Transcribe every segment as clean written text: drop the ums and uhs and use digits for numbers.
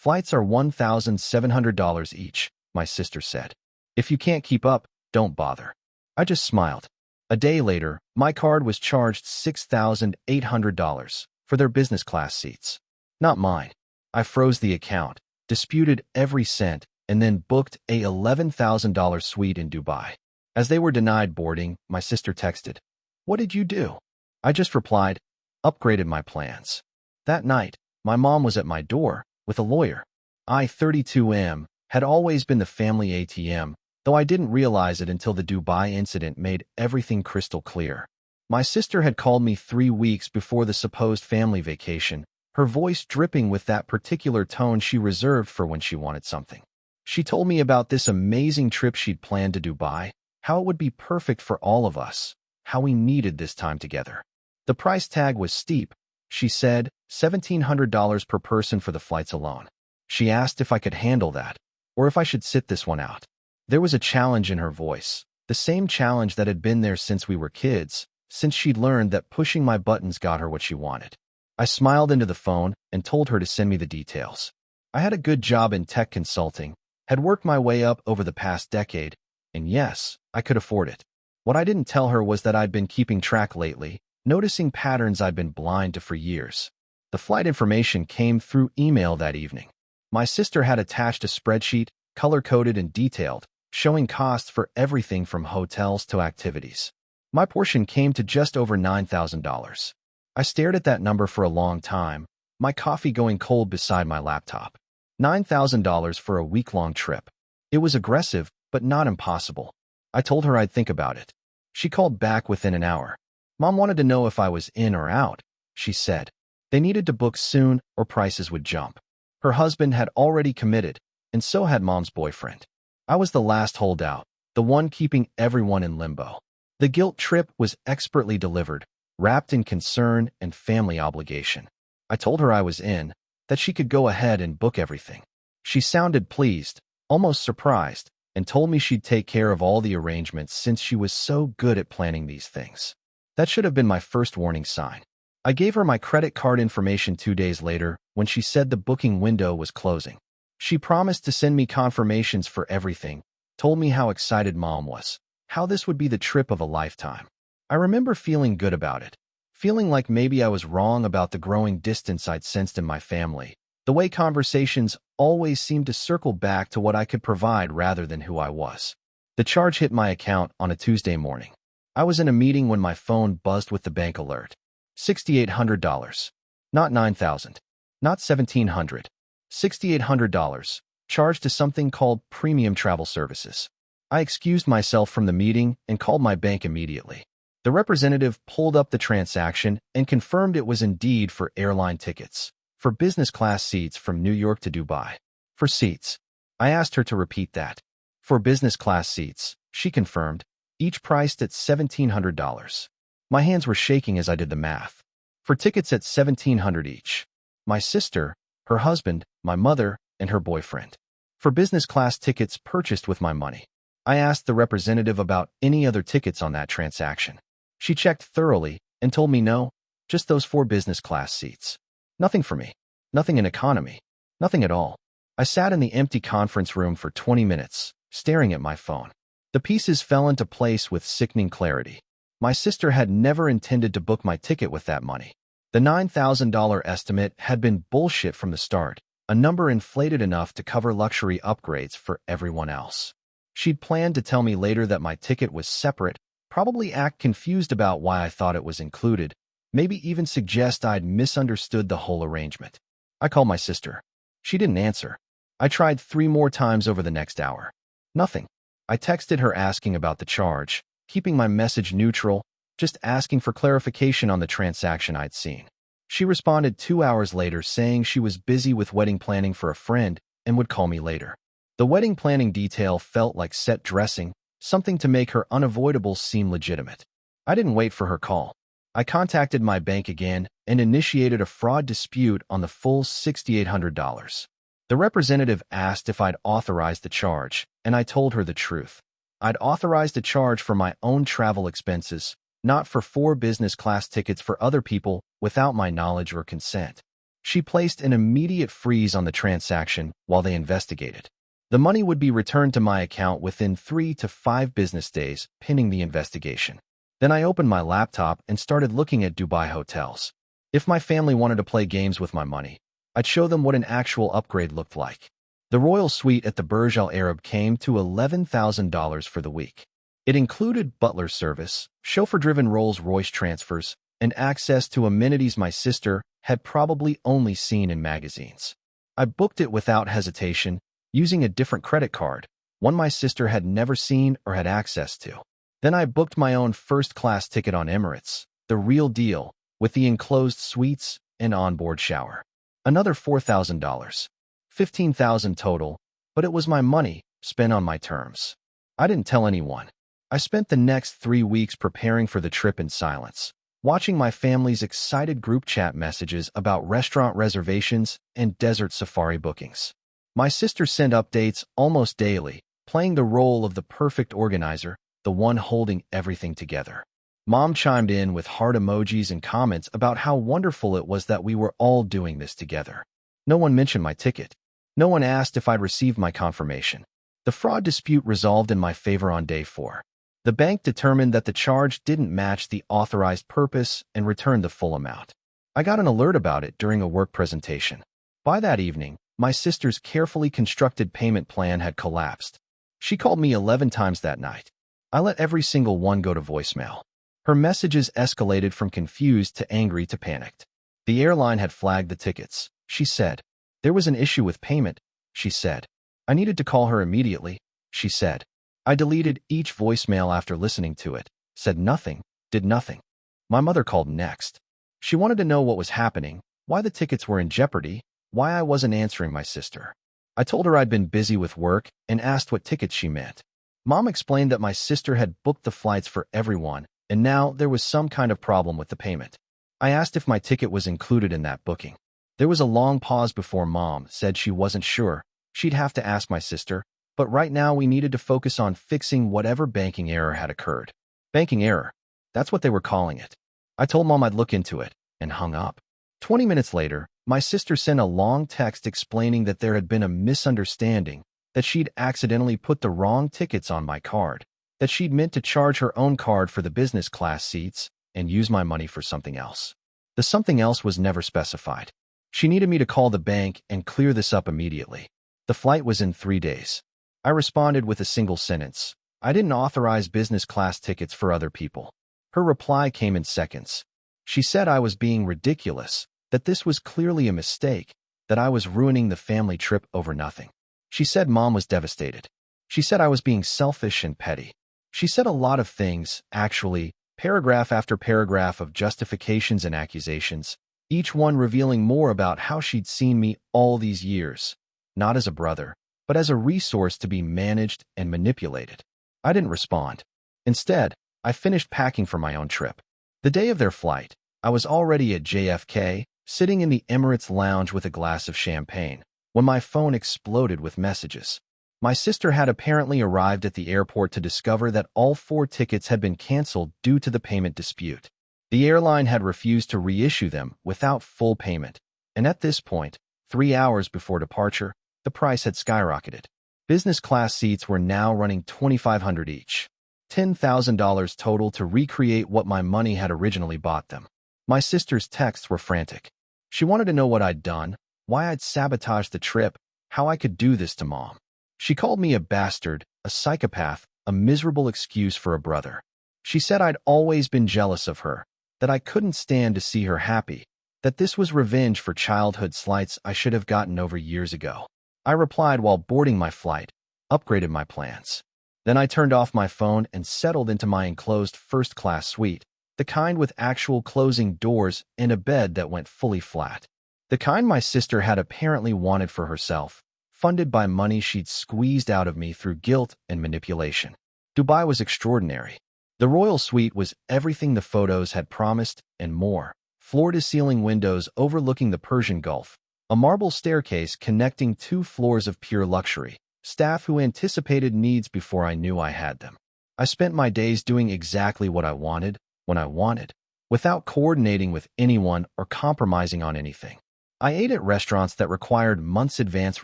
Flights are $1,700 each, my sister said. If you can't keep up, don't bother. I just smiled. A day later, my card was charged $6,800 for their business class seats. Not mine. I froze the account, disputed every cent, and then booked a $11,000 suite in Dubai. As they were denied boarding, my sister texted, "What did you do?" I just replied, "Upgraded my plans." That night, my mom was at my door with a lawyer. I, 32M, had always been the family ATM, though I didn't realize it until the Dubai incident made everything crystal clear. My sister had called me 3 weeks before the supposed family vacation, her voice dripping with that particular tone she reserved for when she wanted something. She told me about this amazing trip she'd planned to Dubai, how it would be perfect for all of us, how we needed this time together. The price tag was steep, she said, $1,700 per person for the flights alone. She asked if I could handle that, or if I should sit this one out. There was a challenge in her voice, the same challenge that had been there since we were kids, since she'd learned that pushing my buttons got her what she wanted. I smiled into the phone and told her to send me the details. I had a good job in tech consulting, had worked my way up over the past decade, and yes, I could afford it. What I didn't tell her was that I'd been keeping track lately, noticing patterns I'd been blind to for years. The flight information came through email that evening. My sister had attached a spreadsheet, color-coded and detailed, showing costs for everything from hotels to activities. My portion came to just over $9,000. I stared at that number for a long time, my coffee going cold beside my laptop. $9,000 for a week-long trip. It was aggressive, but not impossible. I told her I'd think about it. She called back within an hour. Mom wanted to know if I was in or out, she said. They needed to book soon or prices would jump. Her husband had already committed, and so had Mom's boyfriend. I was the last holdout, the one keeping everyone in limbo. The guilt trip was expertly delivered, wrapped in concern and family obligation. I told her I was in, that she could go ahead and book everything. She sounded pleased, almost surprised, and told me she'd take care of all the arrangements since she was so good at planning these things. That should have been my first warning sign. I gave her my credit card information 2 days later when she said the booking window was closing. She promised to send me confirmations for everything, told me how excited Mom was, how this would be the trip of a lifetime. I remember feeling good about it, feeling like maybe I was wrong about the growing distance I'd sensed in my family, the way conversations always seemed to circle back to what I could provide rather than who I was. The charge hit my account on a Tuesday morning. I was in a meeting when my phone buzzed with the bank alert. $6,800. Not $9,000. Not $1,700. $6,800. Charged to something called Premium Travel Services. I excused myself from the meeting and called my bank immediately. The representative pulled up the transaction and confirmed it was indeed for airline tickets, for business class seats from New York to Dubai. For seats. I asked her to repeat that. For business class seats, she confirmed, each priced at $1,700. My hands were shaking as I did the math. For tickets at $1,700 each. My sister, her husband, my mother, and her boyfriend. For business class tickets purchased with my money. I asked the representative about any other tickets on that transaction. She checked thoroughly and told me no, just those 4 business class seats. Nothing for me. Nothing in economy. Nothing at all. I sat in the empty conference room for 20 minutes, staring at my phone. The pieces fell into place with sickening clarity. My sister had never intended to book my ticket with that money. The $9,000 estimate had been bullshit from the start, a number inflated enough to cover luxury upgrades for everyone else. She'd planned to tell me later that my ticket was separate, probably act confused about why I thought it was included, maybe even suggest I'd misunderstood the whole arrangement. I called my sister. She didn't answer. I tried 3 more times over the next hour. Nothing. I texted her asking about the charge, keeping my message neutral, just asking for clarification on the transaction I'd seen. She responded 2 hours later saying she was busy with wedding planning for a friend and would call me later. The wedding planning detail felt like set dressing, something to make her unavoidable seem legitimate. I didn't wait for her call. I contacted my bank again and initiated a fraud dispute on the full $6,800. The representative asked if I'd authorized the charge, and I told her the truth. I'd authorized a charge for my own travel expenses, not for 4 business class tickets for other people without my knowledge or consent. She placed an immediate freeze on the transaction while they investigated. The money would be returned to my account within 3 to 5 business days, pending the investigation. Then I opened my laptop and started looking at Dubai hotels. If my family wanted to play games with my money, I'd show them what an actual upgrade looked like. The royal suite at the Burj Al Arab came to $11,000 for the week. It included butler service, chauffeur-driven Rolls-Royce transfers, and access to amenities my sister had probably only seen in magazines. I booked it without hesitation, using a different credit card, one my sister had never seen or had access to. Then I booked my own first-class ticket on Emirates, the real deal, with the enclosed suites and onboard shower. Another $4,000. $15,000 total, but it was my money, spent on my terms. I didn't tell anyone. I spent the next 3 weeks preparing for the trip in silence, watching my family's excited group chat messages about restaurant reservations and desert safari bookings. My sister sent updates almost daily, playing the role of the perfect organizer, the one holding everything together. Mom chimed in with heart emojis and comments about how wonderful it was that we were all doing this together. No one mentioned my ticket. No one asked if I'd received my confirmation. The fraud dispute resolved in my favor on day 4. The bank determined that the charge didn't match the authorized purpose and returned the full amount. I got an alert about it during a work presentation. By that evening, my sister's carefully constructed payment plan had collapsed. She called me 11 times that night. I let every single one go to voicemail. Her messages escalated from confused to angry to panicked. The airline had flagged the tickets, she said. There was an issue with payment, she said. I needed to call her immediately, she said. I deleted each voicemail after listening to it, said nothing, did nothing. My mother called next. She wanted to know what was happening, why the tickets were in jeopardy, why I wasn't answering my sister. I told her I'd been busy with work and asked what tickets she meant. Mom explained that my sister had booked the flights for everyone, and now there was some kind of problem with the payment. I asked if my ticket was included in that booking. There was a long pause before Mom said she wasn't sure. She'd have to ask my sister, but right now we needed to focus on fixing whatever banking error had occurred. Banking error. That's what they were calling it. I told Mom I'd look into it, and hung up. 20 minutes later, my sister sent a long text explaining that there had been a misunderstanding, that she'd accidentally put the wrong tickets on my card, that she'd meant to charge her own card for the business class seats and use my money for something else. The something else was never specified. She needed me to call the bank and clear this up immediately. The flight was in 3 days. I responded with a single sentence. I didn't authorize business class tickets for other people. Her reply came in seconds. She said I was being ridiculous, that this was clearly a mistake, that I was ruining the family trip over nothing. She said Mom was devastated. She said I was being selfish and petty. She said a lot of things, actually, paragraph after paragraph of justifications and accusations, each one revealing more about how she'd seen me all these years, not as a brother, but as a resource to be managed and manipulated. I didn't respond. Instead, I finished packing for my own trip. The day of their flight, I was already at JFK, sitting in the Emirates lounge with a glass of champagne, when my phone exploded with messages. My sister had apparently arrived at the airport to discover that all 4 tickets had been canceled due to the payment dispute. The airline had refused to reissue them without full payment, and at this point, 3 hours before departure, the price had skyrocketed. Business class seats were now running $2,500 each. $10,000 total to recreate what my money had originally bought them. My sister's texts were frantic. She wanted to know what I'd done, why I'd sabotaged the trip, how I could do this to Mom. She called me a bastard, a psychopath, a miserable excuse for a brother. She said I'd always been jealous of her, that I couldn't stand to see her happy, that this was revenge for childhood slights I should have gotten over years ago. I replied while boarding my flight, upgraded my plans. Then I turned off my phone and settled into my enclosed first-class suite, the kind with actual closing doors and a bed that went fully flat. The kind my sister had apparently wanted for herself, funded by money she'd squeezed out of me through guilt and manipulation. Dubai was extraordinary. The royal suite was everything the photos had promised and more. Floor-to-ceiling windows overlooking the Persian Gulf, a marble staircase connecting 2 floors of pure luxury, staff who anticipated needs before I knew I had them. I spent my days doing exactly what I wanted, when I wanted, without coordinating with anyone or compromising on anything. I ate at restaurants that required months' advance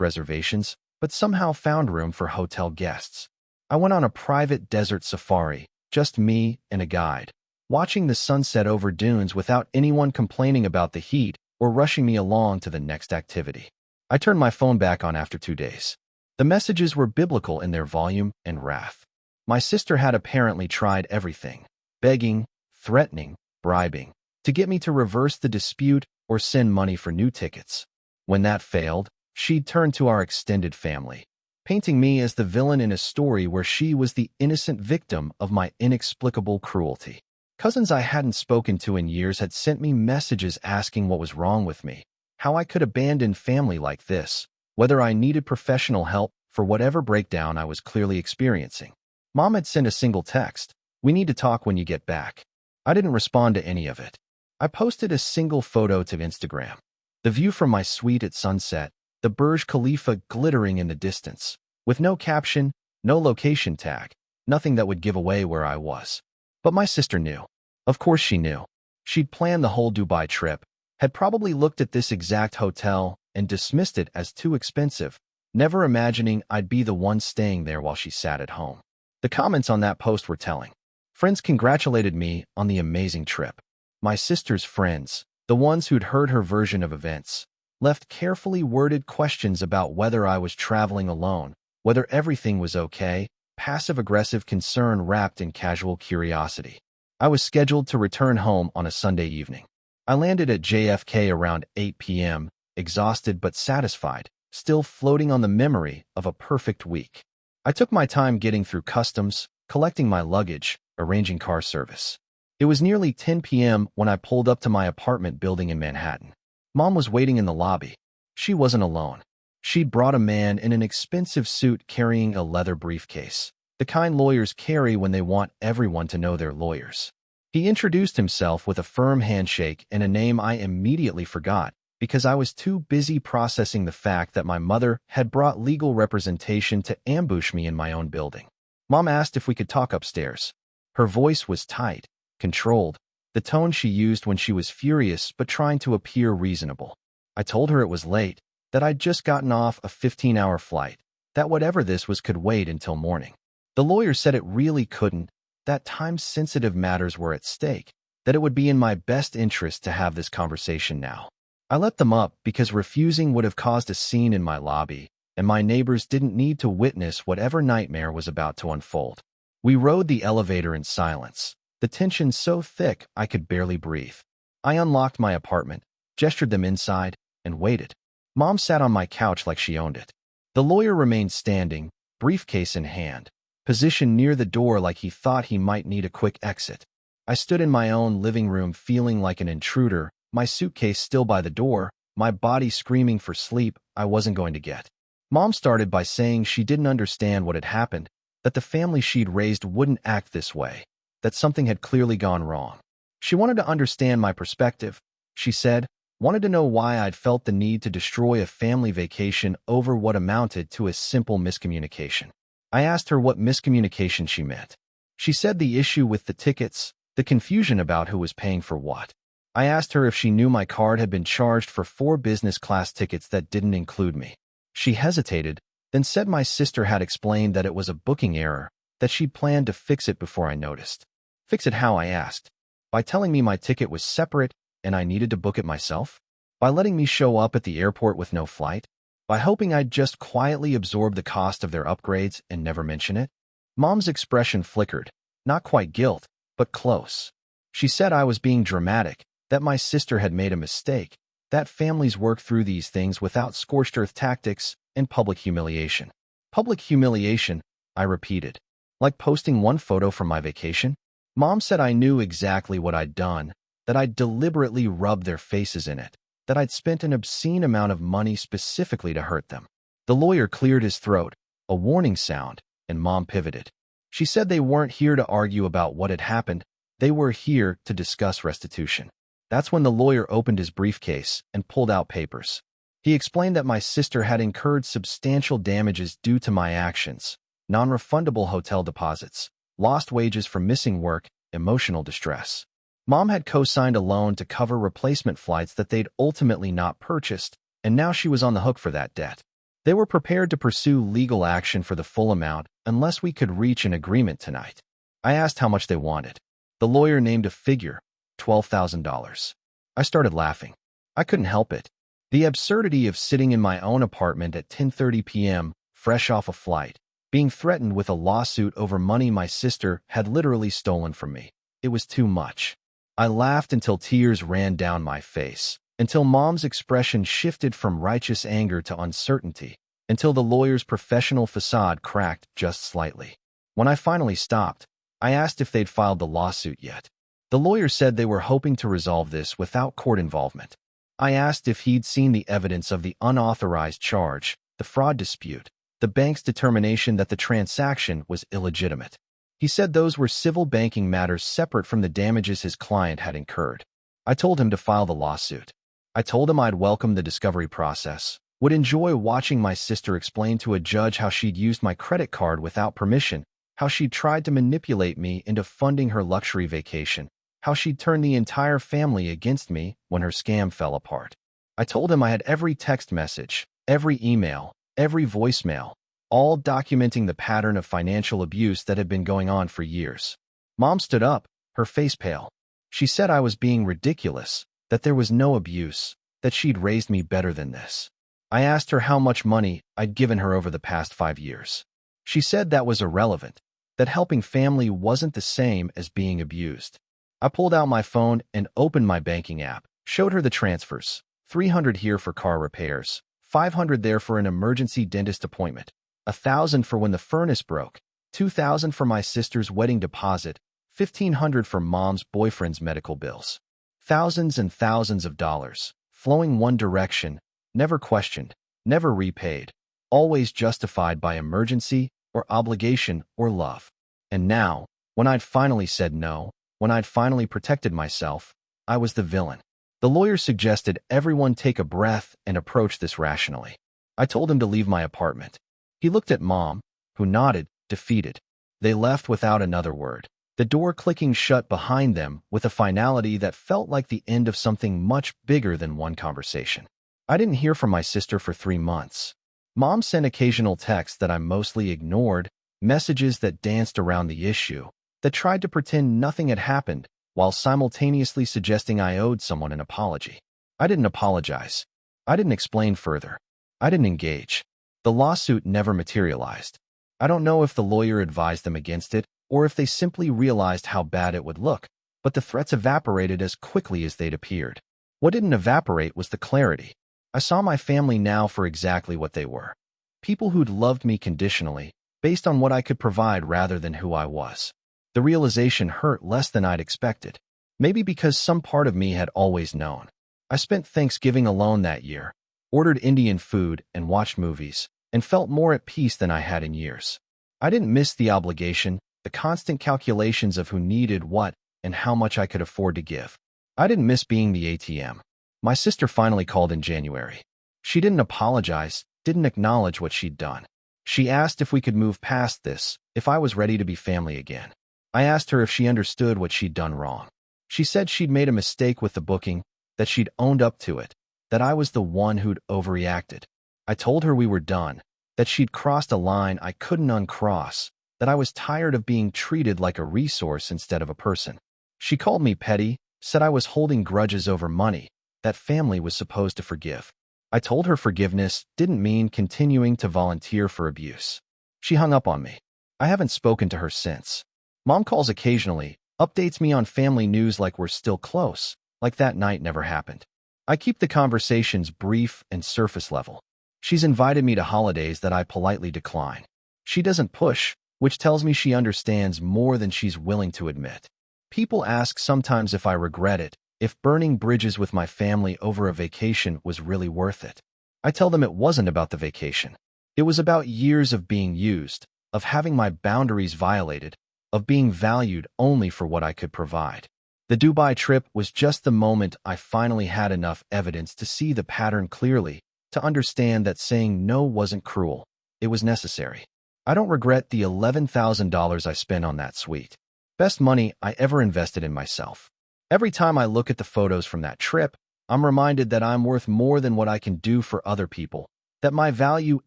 reservations, but somehow found room for hotel guests. I went on a private desert safari, just me and a guide, watching the sunset over dunes without anyone complaining about the heat or rushing me along to the next activity. I turned my phone back on after 2 days. The messages were biblical in their volume and wrath. My sister had apparently tried everything, begging, threatening, bribing, to get me to reverse the dispute or send money for new tickets. When that failed, she'd turn to our extended family, painting me as the villain in a story where she was the innocent victim of my inexplicable cruelty. Cousins I hadn't spoken to in years had sent me messages asking what was wrong with me, how I could abandon family like this, whether I needed professional help for whatever breakdown I was clearly experiencing. Mom had sent a single text, "We need to talk when you get back." I didn't respond to any of it. I posted a single photo to Instagram. The view from my suite at sunset, the Burj Khalifa glittering in the distance, with no caption, no location tag, nothing that would give away where I was. But my sister knew. Of course she knew. She'd planned the whole Dubai trip, had probably looked at this exact hotel and dismissed it as too expensive, never imagining I'd be the one staying there while she sat at home. The comments on that post were telling. Friends congratulated me on the amazing trip. My sister's friends, the ones who'd heard her version of events, left carefully worded questions about whether I was traveling alone, whether everything was okay, passive-aggressive concern wrapped in casual curiosity. I was scheduled to return home on a Sunday evening. I landed at JFK around 8 p.m., exhausted but satisfied, still floating on the memory of a perfect week. I took my time getting through customs, collecting my luggage, arranging car service. It was nearly 10 p.m. when I pulled up to my apartment building in Manhattan. Mom was waiting in the lobby. She wasn't alone. She'd brought a man in an expensive suit carrying a leather briefcase, the kind lawyers carry when they want everyone to know they're lawyers. He introduced himself with a firm handshake and a name I immediately forgot because I was too busy processing the fact that my mother had brought legal representation to ambush me in my own building. Mom asked if we could talk upstairs. Her voice was tight, controlled, the tone she used when she was furious but trying to appear reasonable. I told her it was late, that I'd just gotten off a 15-hour flight, that whatever this was could wait until morning. The lawyer said it really couldn't, that time-sensitive matters were at stake, that it would be in my best interest to have this conversation now. I let them up because refusing would have caused a scene in my lobby, and my neighbors didn't need to witness whatever nightmare was about to unfold. We rode the elevator in silence, the tension so thick I could barely breathe. I unlocked my apartment, gestured them inside, and waited. Mom sat on my couch like she owned it. The lawyer remained standing, briefcase in hand, positioned near the door like he thought he might need a quick exit. I stood in my own living room feeling like an intruder, my suitcase still by the door, my body screaming for sleep I wasn't going to get. Mom started by saying she didn't understand what had happened, that the family she'd raised wouldn't act this way, that something had clearly gone wrong. She wanted to understand my perspective, she said, wanted to know why I'd felt the need to destroy a family vacation over what amounted to a simple miscommunication. I asked her what miscommunication she meant. She said the issue with the tickets, the confusion about who was paying for what. I asked her if she knew my card had been charged for 4 business class tickets that didn't include me. She hesitated, then said my sister had explained that it was a booking error, that she'd planned to fix it before I noticed. Fix it how, I asked. By telling me my ticket was separate and I needed to book it myself? By letting me show up at the airport with no flight? By hoping I'd just quietly absorb the cost of their upgrades and never mention it? Mom's expression flickered, not quite guilt, but close. She said I was being dramatic, that my sister had made a mistake, that families work through these things without scorched earth tactics and public humiliation. Public humiliation, I repeated. Like posting one photo from my vacation? Mom said I knew exactly what I'd done, that I'd deliberately rubbed their faces in it, that I'd spent an obscene amount of money specifically to hurt them. The lawyer cleared his throat, a warning sound, and Mom pivoted. She said they weren't here to argue about what had happened, they were here to discuss restitution. That's when the lawyer opened his briefcase and pulled out papers. He explained that my sister had incurred substantial damages due to my actions, non-refundable hotel deposits, lost wages from missing work, emotional distress. Mom had co-signed a loan to cover replacement flights that they'd ultimately not purchased, and now she was on the hook for that debt. They were prepared to pursue legal action for the full amount unless we could reach an agreement tonight. I asked how much they wanted. The lawyer named a figure, $12,000. I started laughing. I couldn't help it. The absurdity of sitting in my own apartment at 10:30 p.m., fresh off a flight, being threatened with a lawsuit over money my sister had literally stolen from me. It was too much. I laughed until tears ran down my face, until Mom's expression shifted from righteous anger to uncertainty, until the lawyer's professional facade cracked just slightly. When I finally stopped, I asked if they'd filed the lawsuit yet. The lawyer said they were hoping to resolve this without court involvement. I asked if he'd seen the evidence of the unauthorized charge, the fraud dispute, the bank's determination that the transaction was illegitimate. He said those were civil banking matters separate from the damages his client had incurred. I told him to file the lawsuit. I told him I'd welcome the discovery process, would enjoy watching my sister explain to a judge how she'd used my credit card without permission, how she'd tried to manipulate me into funding her luxury vacation, how she'd turned the entire family against me when her scam fell apart. I told him I had every text message, every email, every voicemail, all documenting the pattern of financial abuse that had been going on for years. Mom stood up, her face pale. She said I was being ridiculous, that there was no abuse, that she'd raised me better than this. I asked her how much money I'd given her over the past 5 years. She said that was irrelevant, that helping family wasn't the same as being abused. I pulled out my phone and opened my banking app, showed her the transfers, $300 here for car repairs, $500 there for an emergency dentist appointment, $1,000 for when the furnace broke, $2,000 for my sister's wedding deposit, $1,500 for Mom's boyfriend's medical bills. Thousands and thousands of dollars, flowing one direction, never questioned, never repaid, always justified by emergency or obligation or love. And now, when I'd finally said no, when I'd finally protected myself, I was the villain. The lawyer suggested everyone take a breath and approach this rationally. I told him to leave my apartment. He looked at Mom, who nodded, defeated. They left without another word, the door clicking shut behind them with a finality that felt like the end of something much bigger than one conversation. I didn't hear from my sister for 3 months. Mom sent occasional texts that I mostly ignored, messages that danced around the issue, that tried to pretend nothing had happened while simultaneously suggesting I owed someone an apology. I didn't apologize. I didn't explain further. I didn't engage. The lawsuit never materialized. I don't know if the lawyer advised them against it or if they simply realized how bad it would look, but the threats evaporated as quickly as they'd appeared. What didn't evaporate was the clarity. I saw my family now for exactly what they were. People who'd loved me conditionally, based on what I could provide rather than who I was. The realization hurt less than I'd expected, maybe because some part of me had always known. I spent Thanksgiving alone that year, ordered Indian food and watched movies, and felt more at peace than I had in years. I didn't miss the obligation, the constant calculations of who needed what and how much I could afford to give. I didn't miss being the ATM. My sister finally called in January. She didn't apologize, didn't acknowledge what she'd done. She asked if we could move past this, if I was ready to be family again. I asked her if she understood what she'd done wrong. She said she'd made a mistake with the booking, that she'd owned up to it, that I was the one who'd overreacted. I told her we were done, that she'd crossed a line I couldn't uncross, that I was tired of being treated like a resource instead of a person. She called me petty, said I was holding grudges over money, that family was supposed to forgive. I told her forgiveness didn't mean continuing to volunteer for abuse. She hung up on me. I haven't spoken to her since. Mom calls occasionally, updates me on family news like we're still close, like that night never happened. I keep the conversations brief and surface level. She's invited me to holidays that I politely decline. She doesn't push, which tells me she understands more than she's willing to admit. People ask sometimes if I regret it, if burning bridges with my family over a vacation was really worth it. I tell them it wasn't about the vacation. It was about years of being used, of having my boundaries violated, of being valued only for what I could provide. The Dubai trip was just the moment I finally had enough evidence to see the pattern clearly, to understand that saying no wasn't cruel. It was necessary. I don't regret the $11,000 I spent on that suite. Best money I ever invested in myself. Every time I look at the photos from that trip, I'm reminded that I'm worth more than what I can do for other people, that my value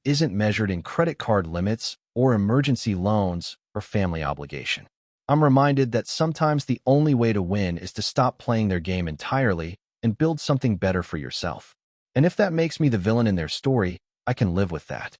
isn't measured in credit card limits or emergency loans or family obligation. I'm reminded that sometimes the only way to win is to stop playing their game entirely and build something better for yourself. And if that makes me the villain in their story, I can live with that.